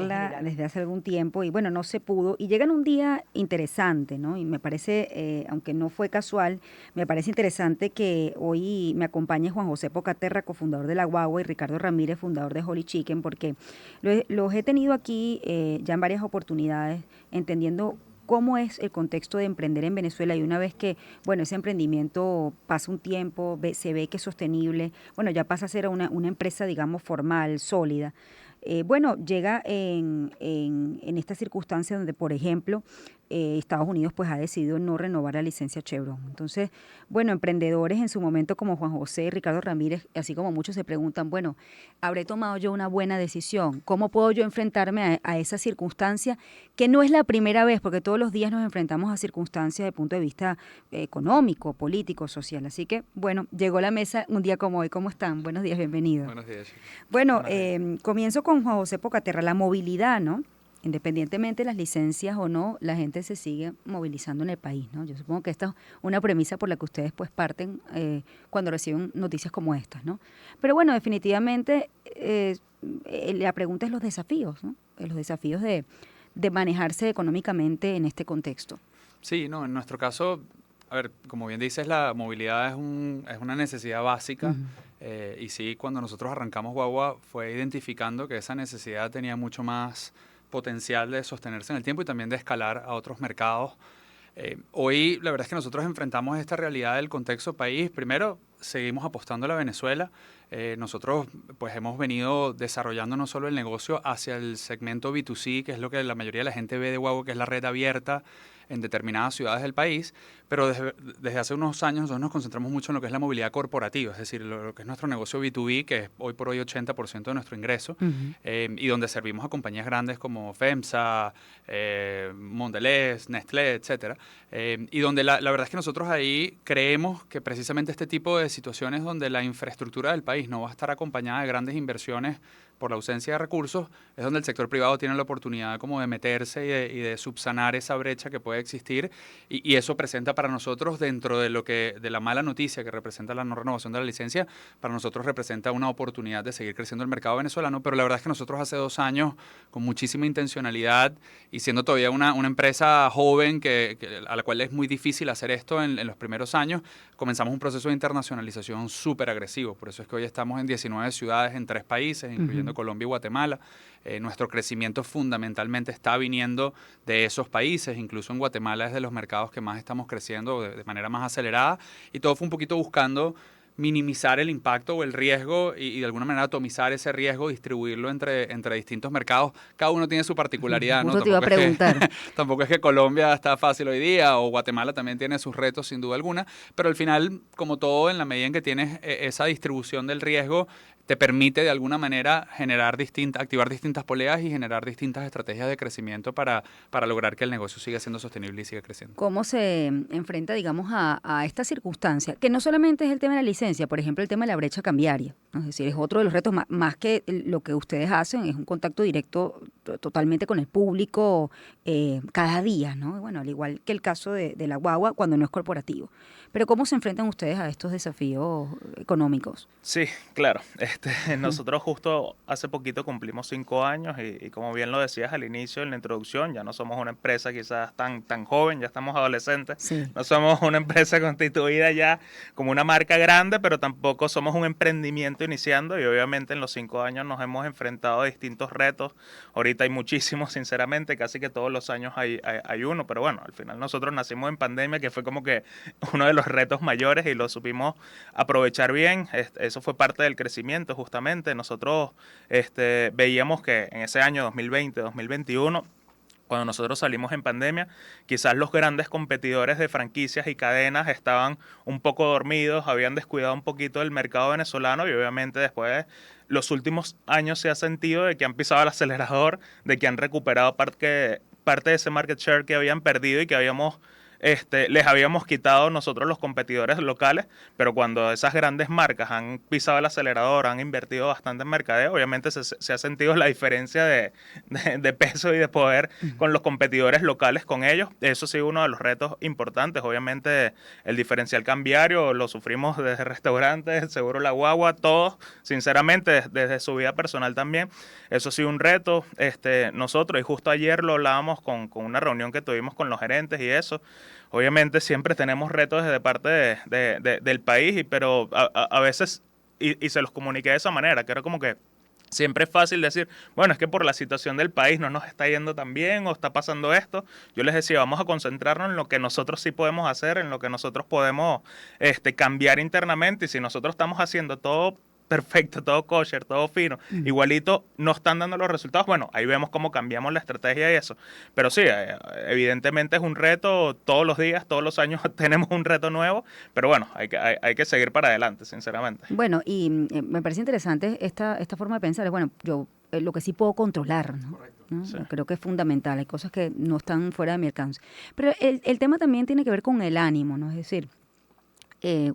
generarla desde hace algún tiempo y bueno, no se pudo. Y llega en un día interesante, ¿no? Y me parece, aunque no fue casual, me parece interesante que hoy me acompañe Juan José Pocaterra, cofundador de La Guagua, y Ricardo Ramírez, fundador de Holy Chicken, porque los he tenido aquí ya en varias oportunidades, entendiendo cómo es el contexto de emprender en Venezuela y una vez que, bueno, ese emprendimiento pasa un tiempo, se ve que es sostenible, bueno, ya pasa a ser una empresa, digamos, formal, sólida. Bueno, llega en esta circunstancia donde, por ejemplo, Estados Unidos pues ha decidido no renovar la licencia Chevron. Entonces, bueno, emprendedores en su momento como Juan José y Ricardo Ramírez, así como muchos se preguntan, bueno, ¿habré tomado yo una buena decisión? ¿Cómo puedo yo enfrentarme a esa circunstancia? Que no es la primera vez, porque todos los días nos enfrentamos a circunstancias desde el punto de vista económico, político, social. Así que, bueno, llegó la mesa un día como hoy. ¿Cómo están? Buenos días, bienvenidos. Buenos días, chicos. Bueno, Buenos días. comienzo con Juan José Pocaterra, la movilidad, ¿no? Independientemente de las licencias o no, la gente se sigue movilizando en el país, ¿no? Yo supongo que esta es una premisa por la que ustedes pues parten cuando reciben noticias como estas, ¿no? Pero bueno, definitivamente la pregunta es los desafíos, ¿no? Los desafíos de manejarse económicamente en este contexto. Sí, no, en nuestro caso, a ver, como bien dices, la movilidad es una necesidad básica. Ujú. Y sí, cuando nosotros arrancamos Guagua fue identificando que esa necesidad tenía mucho más potencial de sostenerse en el tiempo y también de escalar a otros mercados. Hoy la verdad es que nosotros enfrentamos esta realidad del contexto país. Primero, seguimos apostando a la Venezuela. Nosotros pues hemos venido desarrollando no solo el negocio hacia el segmento B2C, que es lo que la mayoría de la gente ve de Guagua, que es la red abierta en determinadas ciudades del país, pero desde hace unos años nosotros nos concentramos mucho en lo que es la movilidad corporativa, es decir, lo que es nuestro negocio B2B, que es hoy por hoy 80% de nuestro ingreso, Ujú. y donde servimos a compañías grandes como FEMSA, Mondelez, Nestlé, etcétera. Y donde la verdad es que nosotros ahí creemos que precisamente este tipo de situaciones donde la infraestructura del país no va a estar acompañada de grandes inversiones por la ausencia de recursos, es donde el sector privado tiene la oportunidad como de meterse y de subsanar esa brecha que puede existir y eso presenta para nosotros dentro de de la mala noticia que representa la no renovación de la licencia, para nosotros representa una oportunidad de seguir creciendo el mercado venezolano, pero la verdad es que nosotros hace 2 años con muchísima intencionalidad y siendo todavía una empresa joven a la cual es muy difícil hacer esto en los primeros años, comenzamos un proceso de internacionalización súper agresivo. Por eso es que hoy estamos en 19 ciudades en 3 países, incluyendo Ujú. Colombia y Guatemala. Nuestro crecimiento fundamentalmente está viniendo de esos países. Incluso en Guatemala es de los mercados que más estamos creciendo de manera más acelerada. Y todo fue un poquito buscando minimizar el impacto o el riesgo y de alguna manera atomizar ese riesgo, distribuirlo entre distintos mercados. Cada uno tiene su particularidad, ¿no? Justo te iba a preguntar. Tampoco es que Colombia está fácil hoy día o Guatemala también tiene sus retos sin duda alguna, pero al final, como todo, en la medida en que tienes esa distribución del riesgo, te permite de alguna manera activar distintas poleas y generar distintas estrategias de crecimiento para lograr que el negocio siga siendo sostenible y siga creciendo. ¿Cómo se enfrenta, digamos, a esta circunstancia? Que no solamente es el tema de la licencia, por ejemplo, el tema de la brecha cambiaria, ¿no? Es decir, es otro de los retos, más que lo que ustedes hacen, es un contacto directo totalmente con el público cada día, ¿no? Bueno, al igual que el caso de la guagua cuando no es corporativo. Pero ¿cómo se enfrentan ustedes a estos desafíos económicos? Sí, claro. Nosotros justo hace poquito cumplimos 5 años y como bien lo decías al inicio en la introducción, ya no somos una empresa quizás tan joven, ya estamos adolescentes, Sí. no somos una empresa constituida ya como una marca grande, pero tampoco somos un emprendimiento iniciando y obviamente en los 5 años nos hemos enfrentado a distintos retos. Ahorita hay muchísimos, sinceramente, casi que todos los años hay uno, pero bueno, al final nosotros nacimos en pandemia, que fue como que uno de los retos mayores y lo supimos aprovechar bien. Eso fue parte del crecimiento justamente. Nosotros veíamos que en ese año 2020, 2021, cuando nosotros salimos en pandemia, quizás los grandes competidores de franquicias y cadenas estaban un poco dormidos, habían descuidado un poquito el mercado venezolano y obviamente después los últimos años se ha sentido de que han pisado el acelerador, de que han recuperado parte de ese market share que habían perdido y que habíamos les habíamos quitado nosotros los competidores locales, pero cuando esas grandes marcas han pisado el acelerador, han invertido bastante en mercadeo, obviamente se ha sentido la diferencia de peso y de poder con los competidores locales con ellos. Eso sí, uno de los retos importantes. Obviamente el diferencial cambiario lo sufrimos desde restaurantes, seguro la guagua, todos, sinceramente, desde su vida personal también. Eso sí, un reto. Nosotros, y justo ayer lo hablábamos con una reunión que tuvimos con los gerentes y eso, obviamente siempre tenemos retos desde parte del país, pero a veces, y se los comuniqué de esa manera, que era como que siempre es fácil decir, bueno, es que por la situación del país no nos está yendo tan bien o está pasando esto. Yo les decía, vamos a concentrarnos en lo que nosotros sí podemos hacer, en lo que nosotros podemos cambiar internamente, y si nosotros estamos haciendo todo perfecto, todo kosher, todo fino, igualito no están dando los resultados, bueno, ahí vemos cómo cambiamos la estrategia y eso. Pero sí, evidentemente es un reto, todos los días, todos los años tenemos un reto nuevo, pero bueno, hay que seguir para adelante, sinceramente. Bueno, y me parece interesante esta forma de pensar. Bueno, yo lo que sí puedo controlar, ¿no? ¿No? Sí. Creo que es fundamental, hay cosas que no están fuera de mi alcance. Pero el tema también tiene que ver con el ánimo, ¿no? Es decir,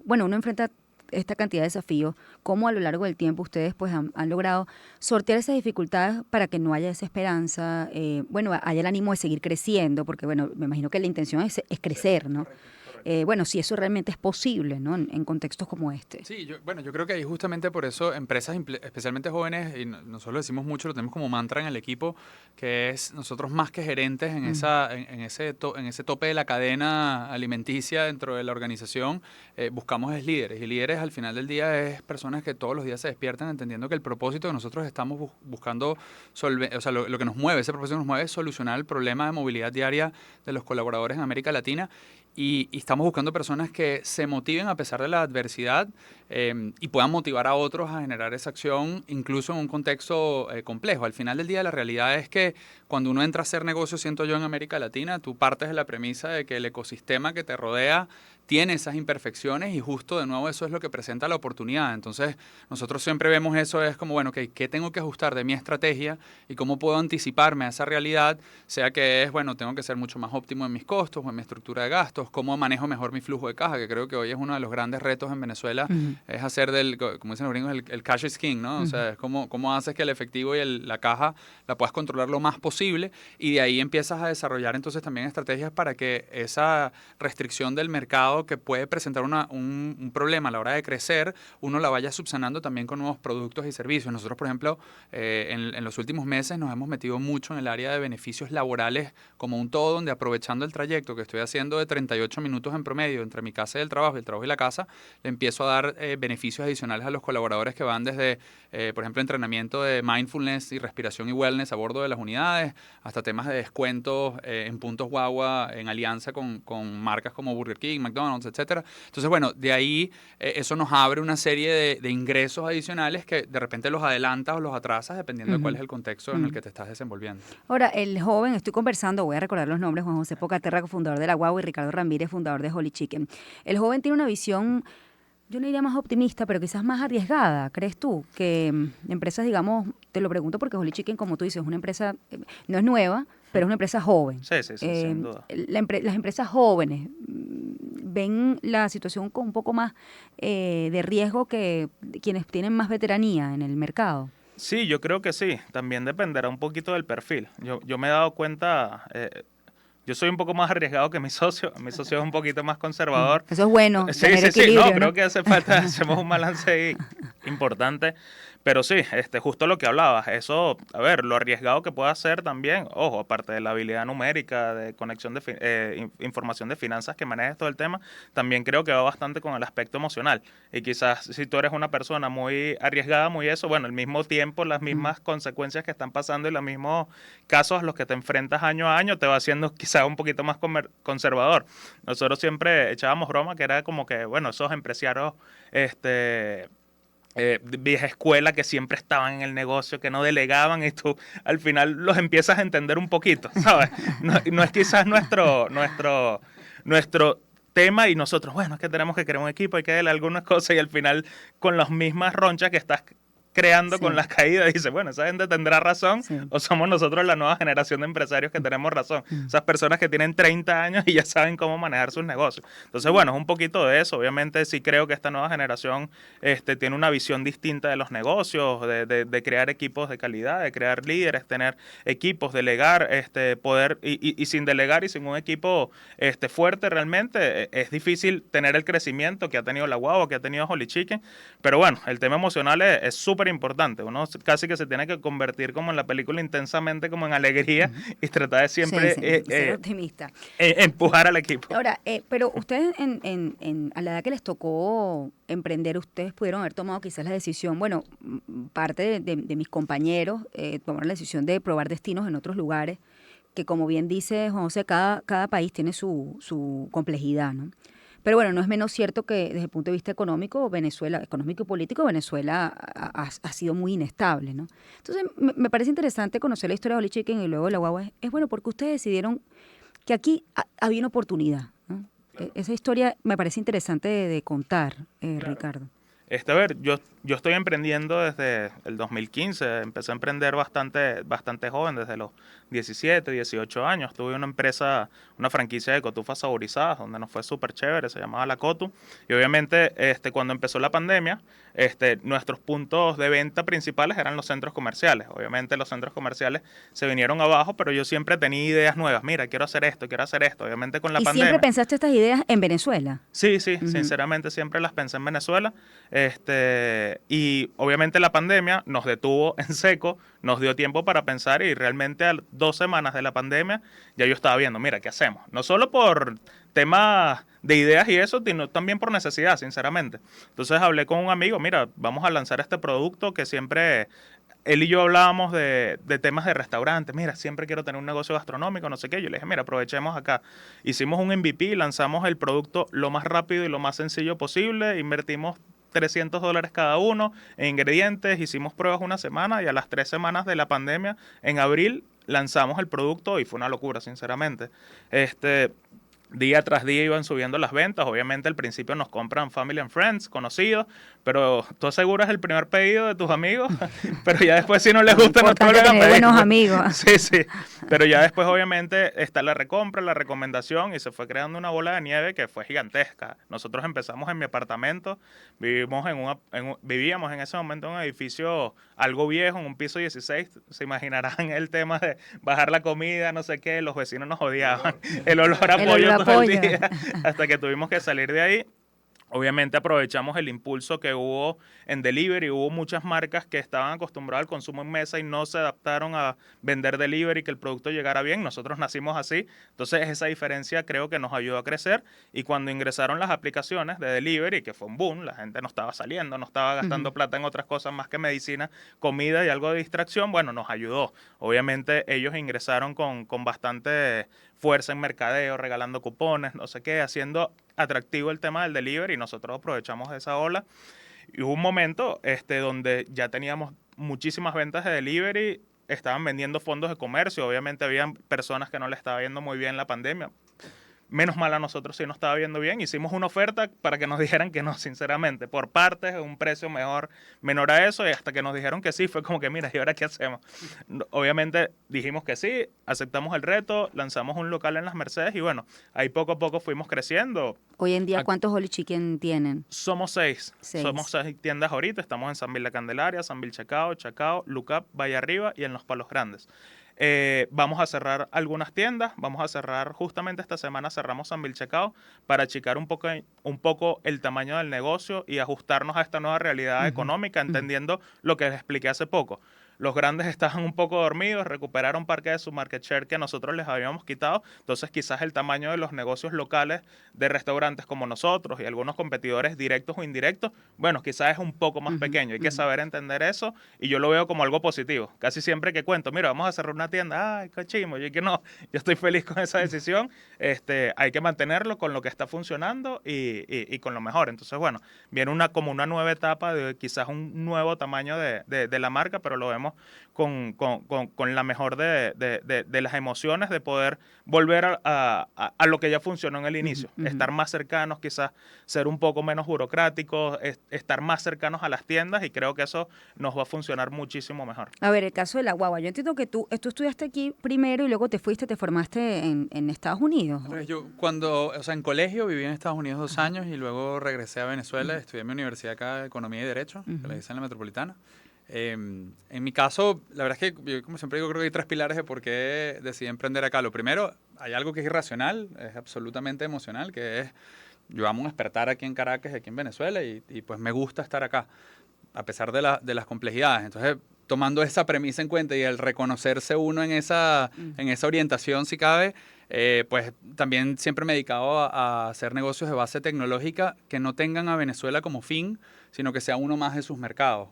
bueno, uno enfrenta esta cantidad de desafíos, cómo a lo largo del tiempo ustedes pues han logrado sortear esas dificultades para que no haya desesperanza, bueno, haya el ánimo de seguir creciendo, porque bueno, me imagino que la intención es crecer, ¿no? Bueno, si eso realmente es posible, ¿no? En contextos como este. Sí, yo creo que ahí justamente por eso empresas, especialmente jóvenes, y nosotros lo decimos mucho, lo tenemos como mantra en el equipo, que es nosotros más que gerentes en ese tope de la cadena alimenticia dentro de la organización, buscamos es líderes. Y líderes al final del día es personas que todos los días se despiertan entendiendo que el propósito que nosotros estamos buscando, o sea, lo que nos mueve, ese propósito que nos mueve es solucionar el problema de movilidad diaria de los colaboradores en América Latina. Y estamos buscando personas que se motiven a pesar de la adversidad y puedan motivar a otros a generar esa acción, incluso en un contexto complejo. Al final del día, la realidad es que cuando uno entra a hacer negocios, siento yo, en América Latina, tú partes de la premisa de que el ecosistema que te rodea tiene esas imperfecciones y justo de nuevo eso es lo que presenta la oportunidad. Entonces nosotros siempre vemos eso, es como, bueno, ¿qué tengo que ajustar de mi estrategia y cómo puedo anticiparme a esa realidad? Sea que es, bueno, tengo que ser mucho más óptimo en mis costos o en mi estructura de gastos, cómo manejo mejor mi flujo de caja, que creo que hoy es uno de los grandes retos en Venezuela, es hacer como dicen los gringos, el cash is king, ¿no? O sea, es cómo haces que el efectivo y la caja la puedas controlar lo más posible, y de ahí empiezas a desarrollar entonces también estrategias para que esa restricción del mercado que puede presentar un problema a la hora de crecer, uno la vaya subsanando también con nuevos productos y servicios. Nosotros, por ejemplo, en los últimos meses nos hemos metido mucho en el área de beneficios laborales como un todo, donde aprovechando el trayecto que estoy haciendo de 38 minutos en promedio entre mi casa y el trabajo y la casa, le empiezo a dar beneficios adicionales a los colaboradores que van desde, por ejemplo, entrenamiento de mindfulness y respiración y wellness a bordo de las unidades, hasta temas de descuentos en puntos guagua en alianza con marcas como Burger King, McDonald's, etcétera. Entonces, bueno, de ahí eso nos abre una serie de ingresos adicionales que de repente los adelantas o los atrasas dependiendo de cuál es el contexto en el que te estás desenvolviendo. Ahora, el joven, estoy conversando, voy a recordar los nombres, Juan José Pocaterra, cofundador de La Guagua, y Ricardo Ramírez, fundador de Holy Chicken. El joven tiene una visión, yo no diría más optimista, pero quizás más arriesgada, ¿crees tú? Que empresas, digamos, te lo pregunto porque Holy Chicken, como tú dices, es una empresa, no es nueva, pero es una empresa joven. Sí, sin duda. Las empresas jóvenes ven la situación con un poco más de riesgo que quienes tienen más veteranía en el mercado. Sí, yo creo que sí. También dependerá un poquito del perfil. Yo me he dado cuenta, yo soy un poco más arriesgado que mi socio. Mi socio es un poquito más conservador. Eso es bueno. Sí, tener sí. equilibrio, No, ¿no? creo que hace falta, hacemos un balance ahí importante. Pero sí, justo lo que hablabas, eso, a ver, lo arriesgado que pueda ser también, ojo, aparte de la habilidad numérica, de conexión de información de finanzas que manejes todo el tema, también creo que va bastante con el aspecto emocional. Y quizás si tú eres una persona muy arriesgada, muy eso, bueno, al mismo tiempo, las mismas consecuencias que están pasando y los mismos casos a los que te enfrentas año a año, te va haciendo quizás un poquito más conservador. Nosotros siempre echábamos broma que era como que, bueno, esos empresarios, vieja escuela que siempre estaban en el negocio, que no delegaban, y tú al final los empiezas a entender un poquito, ¿sabes? No es quizás nuestro tema, y nosotros, bueno, es que tenemos que crear un equipo, hay que darle algunas cosas, y al final con las mismas ronchas que estás creando Sí. con las caídas, dice, bueno, esa gente tendrá razón Sí. o somos nosotros la nueva generación de empresarios que tenemos razón. Esas personas que tienen 30 años y ya saben cómo manejar sus negocios. Entonces, bueno, es un poquito de eso. Obviamente sí creo que esta nueva generación tiene una visión distinta de los negocios, de crear equipos de calidad, de crear líderes, tener equipos, delegar, poder, y sin delegar y sin un equipo fuerte realmente, es difícil tener el crecimiento que ha tenido la Guagua, que ha tenido Holy Chicken. Pero bueno, el tema emocional es súper importante. Uno casi que se tiene que convertir como en la película intensamente, como en alegría, y tratar de siempre Sí, sí, y ser optimista. empujar al equipo. Ahora, pero ustedes a la edad que les tocó emprender, ustedes pudieron haber tomado quizás la decisión, bueno, parte de mis compañeros tomaron la decisión de probar destinos en otros lugares, que como bien dice Juan José, cada país tiene su complejidad, ¿no? Pero bueno, no es menos cierto que desde el punto de vista económico, económico y político, Venezuela ha sido muy inestable, ¿no? Entonces, me parece interesante conocer la historia de Holy Chicken y luego de la Guagua. Es bueno porque ustedes decidieron que aquí había una oportunidad, ¿no? Esa historia me parece interesante de contar, Claro. Ricardo. A ver, yo estoy emprendiendo desde el 2015, empecé a emprender bastante joven, desde los 17, 18 años. Tuve una empresa, una franquicia de cotufas saborizadas, donde nos fue súper chévere, se llamaba La Cotu. Y obviamente, cuando empezó la pandemia, nuestros puntos de venta principales eran los centros comerciales. Obviamente los centros comerciales se vinieron abajo, pero yo siempre tenía ideas nuevas. Mira, quiero hacer esto, quiero hacer esto. Obviamente con la ¿Y pandemia. siempre pensaste estas ideas en Venezuela? Sí, sí, Ujú. sinceramente siempre las pensé en Venezuela. Y obviamente la pandemia nos detuvo en seco, nos dio tiempo para pensar y realmente a 2 semanas de la pandemia ya yo estaba viendo, mira, ¿qué hacemos? No solo por temas de ideas y eso, sino también por necesidad, sinceramente. Entonces hablé con un amigo, mira, vamos a lanzar este producto que siempre él y yo hablábamos de temas de restaurantes. Mira, siempre quiero tener un negocio gastronómico, no sé qué. Yo le dije, mira, aprovechemos acá. Hicimos un MVP, lanzamos el producto lo más rápido y lo más sencillo posible. Invertimos $300 cada uno en ingredientes. Hicimos pruebas una semana y a las 3 semanas de la pandemia, en abril, lanzamos el producto y fue una locura, sinceramente. Día tras día iban subiendo las ventas. Obviamente al principio nos compran family and friends, conocidos, pero tú aseguras el primer pedido de tus amigos, pero ya después si no les gusta no te Importante vuelven a tener pedir. buenos amigos. Sí, sí. Pero ya después obviamente está la recompra, la recomendación y se fue creando una bola de nieve que fue gigantesca. Nosotros empezamos en mi apartamento, vivíamos en ese momento en un edificio algo viejo, en un piso 16. Se imaginarán el tema de bajar la comida, no sé qué, los vecinos nos odiaban. El olor a El pollo olor a todo el pollo. día, hasta que tuvimos que salir de ahí. Obviamente aprovechamos el impulso que hubo en delivery. Hubo muchas marcas que estaban acostumbradas al consumo en mesa y no se adaptaron a vender delivery, que el producto llegara bien. Nosotros nacimos así. Entonces esa diferencia creo que nos ayudó a crecer. Y cuando ingresaron las aplicaciones de delivery, que fue un boom, la gente no estaba saliendo, no estaba gastando plata en otras cosas más que medicina, comida y algo de distracción, bueno, nos ayudó. Obviamente ellos ingresaron con bastante fuerza en mercadeo, regalando cupones, no sé qué, haciendo atractivo el tema del delivery y nosotros aprovechamos esa ola. Y hubo un momento donde ya teníamos muchísimas ventas de delivery, estaban vendiendo fondos de comercio, obviamente habían personas que no le estaba yendo muy bien la pandemia. Menos mal a nosotros sí nos estaba viendo bien. Hicimos una oferta para que nos dijeran que no, sinceramente. Por partes, un precio menor a eso. Y hasta que nos dijeron que sí, fue como que, mira, ¿y ahora qué hacemos? Obviamente dijimos que sí, aceptamos el reto, lanzamos un local en Las Mercedes y bueno, ahí poco a poco fuimos creciendo. Hoy en día, ¿cuántos Holy Chicken tienen? Somos 6. 6. Somos 6 tiendas ahorita. Estamos en San Vil La Candelaria, San Vil Chacao, Lucap, Valle Arriba y en Los Palos Grandes. Vamos a cerrar algunas tiendas, vamos a cerrar, justamente esta semana cerramos San Vil Chacao para achicar un poco el tamaño del negocio y ajustarnos a esta nueva realidad económica, entendiendo lo que les expliqué hace poco. Los grandes estaban un poco dormidos, recuperaron parte de su market share que nosotros les habíamos quitado. Entonces quizás el tamaño de los negocios locales de restaurantes como nosotros y algunos competidores directos o indirectos, bueno, quizás es un poco más pequeño. Hay que saber entender eso y yo lo veo como algo positivo. Casi siempre que cuento, mira, vamos a cerrar una tienda, ay, cochimo, yo que no, yo estoy feliz con esa decisión. Hay que mantenerlo con lo que está funcionando y con lo mejor. Entonces, bueno, viene como una nueva etapa de quizás un nuevo tamaño de la marca, pero lo vemos sentimos con la mejor de las emociones de poder volver a lo que ya funcionó en el inicio. Estar más cercanos, quizás ser un poco menos burocráticos, estar más cercanos a las tiendas, y creo que eso nos va a funcionar muchísimo mejor. A ver, el caso de la guagua. Yo entiendo que tú estudiaste aquí primero y luego te formaste en Estados Unidos. Entonces, yo en colegio viví en Estados Unidos 2 años y luego regresé a Venezuela, estudié en mi universidad acá de Economía y Derecho, que la hice en la Metropolitana. En mi caso, la verdad es que, yo, como siempre digo, creo que hay 3 pilares de por qué decidí emprender acá. Lo primero, hay algo que es irracional, es absolutamente emocional, que es, yo amo despertar aquí en Caracas, aquí en Venezuela, y pues me gusta estar acá, a pesar de las complejidades. Entonces, tomando esa premisa en cuenta y el reconocerse uno en esa orientación, si cabe, pues también siempre me he dedicado a hacer negocios de base tecnológica que no tengan a Venezuela como fin, sino que sea uno más de sus mercados.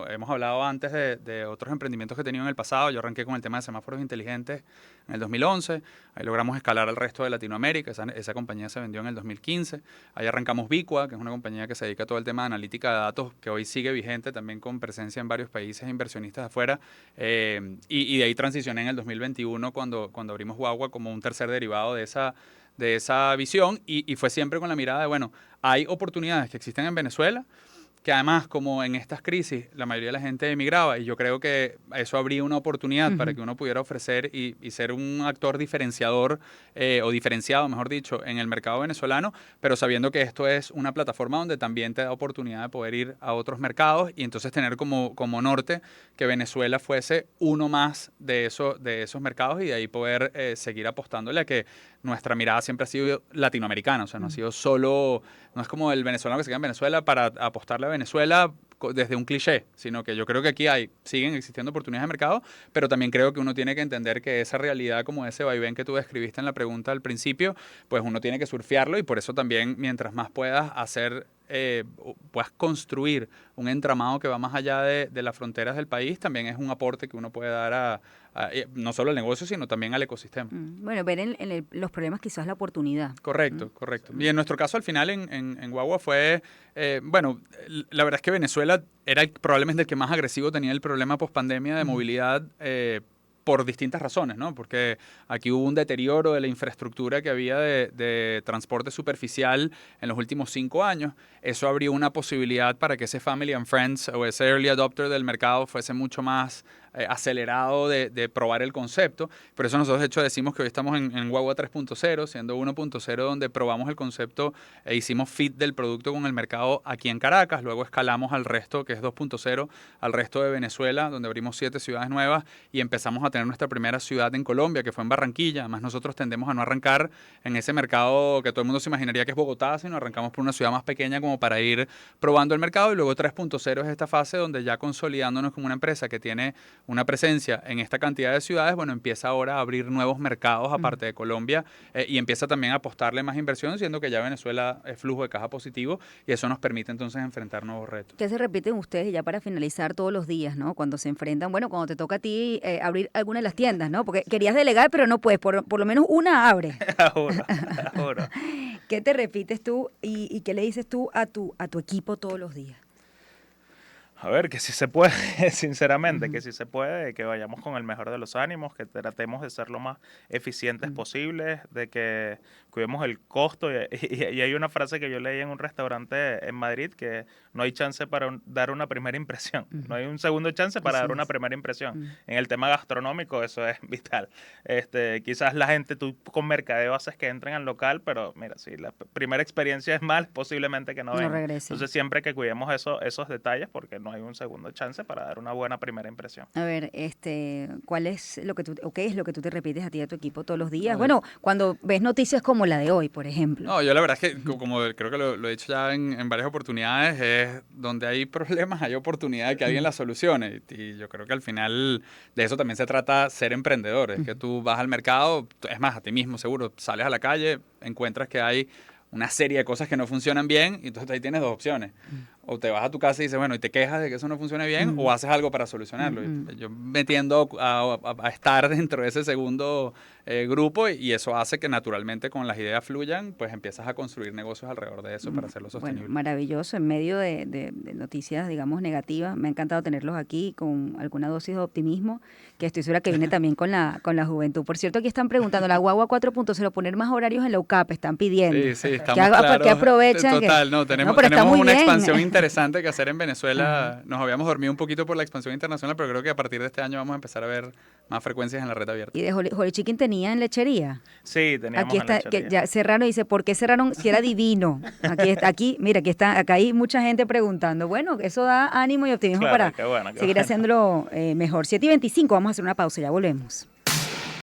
Hemos hablado antes de otros emprendimientos que he tenido en el pasado. Yo arranqué con el tema de semáforos inteligentes en el 2011. Ahí logramos escalar al resto de Latinoamérica. Esa compañía se vendió en el 2015. Ahí arrancamos Vicua, que es una compañía que se dedica a todo el tema de analítica de datos, que hoy sigue vigente también con presencia en varios países, inversionistas de afuera. Y de ahí transicioné en el 2021 cuando abrimos Guagua como un tercer derivado de esa visión, y fue siempre con la mirada de, bueno, hay oportunidades que existen en Venezuela, que además, como en estas crisis, la mayoría de la gente emigraba, y yo creo que eso abría una oportunidad para que uno pudiera ofrecer y ser un actor diferenciador, o diferenciado, mejor dicho, en el mercado venezolano, pero sabiendo que esto es una plataforma donde también te da oportunidad de poder ir a otros mercados, y entonces tener como norte que Venezuela fuese uno más de esos mercados, y de ahí poder seguir apostándole a que nuestra mirada siempre ha sido latinoamericana, o sea, no ha sido solo, no es como el venezolano que se queda en Venezuela para apostarle a Venezuela desde un cliché, sino que yo creo que aquí siguen existiendo oportunidades de mercado, pero también creo que uno tiene que entender que esa realidad, como ese vaivén que tú describiste en la pregunta al principio, pues uno tiene que surfearlo, y por eso también, mientras más puedas hacer, puedas construir un entramado que va más allá de las fronteras del país, también es un aporte que uno puede dar no solo al negocio, sino también al ecosistema. Bueno, ver en los problemas quizás la oportunidad. Correcto, correcto. Y en nuestro caso, al final, en Guagua fue, bueno, la verdad es que Venezuela era probablemente el que más agresivo tenía el problema post-pandemia de movilidad, por distintas razones, ¿no? Porque aquí hubo un deterioro de la infraestructura que había de transporte superficial en los últimos 5 años. Eso abrió una posibilidad para que ese family and friends o ese early adopter del mercado fuese mucho más acelerado de probar el concepto. Por eso nosotros, de hecho, decimos que hoy estamos en Guagua 3.0, siendo 1.0 donde probamos el concepto e hicimos fit del producto con el mercado aquí en Caracas. Luego escalamos al resto, que es 2.0, al resto de Venezuela, donde abrimos 7 ciudades nuevas, y empezamos a tener nuestra primera ciudad en Colombia, que fue en Barranquilla. Además, nosotros tendemos a no arrancar en ese mercado que todo el mundo se imaginaría que es Bogotá, sino arrancamos por una ciudad más pequeña como para ir probando el mercado. Y luego 3.0 es esta fase donde, ya consolidándonos como una empresa que tiene una presencia en esta cantidad de ciudades, bueno, empieza ahora a abrir nuevos mercados aparte de Colombia, y empieza también a apostarle más inversión, siendo que ya Venezuela es flujo de caja positivo, y eso nos permite entonces enfrentar nuevos retos. ¿Qué se repiten ustedes, ya para finalizar, todos los días, ¿no? Cuando se enfrentan, bueno, cuando te toca a ti abrir alguna de las tiendas, ¿no? Porque querías delegar, pero no puedes, por lo menos una abre. Ahora. ¿Qué te repites tú y qué le dices tú a tu equipo todos los días? A ver, que si se puede, sinceramente, que si se puede, que vayamos con el mejor de los ánimos, que tratemos de ser lo más eficientes posibles, de que cuidemos el costo. Y hay una frase que yo leí en un restaurante en Madrid, que no hay chance para dar una primera impresión, no hay un segundo chance para dar una primera impresión. En el tema gastronómico eso es vital. Quizás la gente, tú con mercadeo haces que entren al local, pero mira, si la primera experiencia es mal, posiblemente que no vengan. Regrese. Entonces siempre que cuidemos esos detalles, porque no hay un segundo chance para dar una buena primera impresión. A ver, ¿cuál es lo que tú, o qué es lo que tú te repites a ti y a tu equipo todos los días? Bueno, cuando ves noticias como la de hoy, por ejemplo. No, yo la verdad es que, como creo que lo he dicho ya en varias oportunidades, es donde hay problemas, hay oportunidad de que alguien las solucione. Y yo creo que al final de eso también se trata ser emprendedor. Es que tú vas al mercado, es más, a ti mismo seguro, sales a la calle, encuentras que hay una serie de cosas que no funcionan bien, y entonces ahí tienes 2 opciones. o te vas a tu casa y dices, bueno, y te quejas de que eso no funcione bien, o haces algo para solucionarlo. Yo me tiendo a estar dentro de ese segundo grupo y eso hace que naturalmente con las ideas fluyan, pues empiezas a construir negocios alrededor de eso para hacerlo sostenible. Bueno, maravilloso, en medio de noticias, digamos, negativas. Me ha encantado tenerlos aquí con alguna dosis de optimismo, que estoy segura que viene también con la juventud. Por cierto, aquí están preguntando, la guagua 4.0, poner más horarios en low cap, están pidiendo. Sí, estamos ¿Por qué aprovechan? Total, Pero está tenemos muy una bien. expansión interesante que hacer en Venezuela. Nos habíamos dormido un poquito por la expansión internacional, pero creo que a partir de este año vamos a empezar a ver más frecuencias en la red abierta. ¿Y de Holy Chicken tenía en lechería? Sí, teníamos Aquí está, lechería. que ya cerraron y dice, ¿por qué cerraron si era divino? Mira, acá hay mucha gente preguntando. Bueno, eso da ánimo y optimismo Claro, para qué bueno, seguir haciéndolo mejor. 7:25, vamos a hacer una pausa, ya volvemos.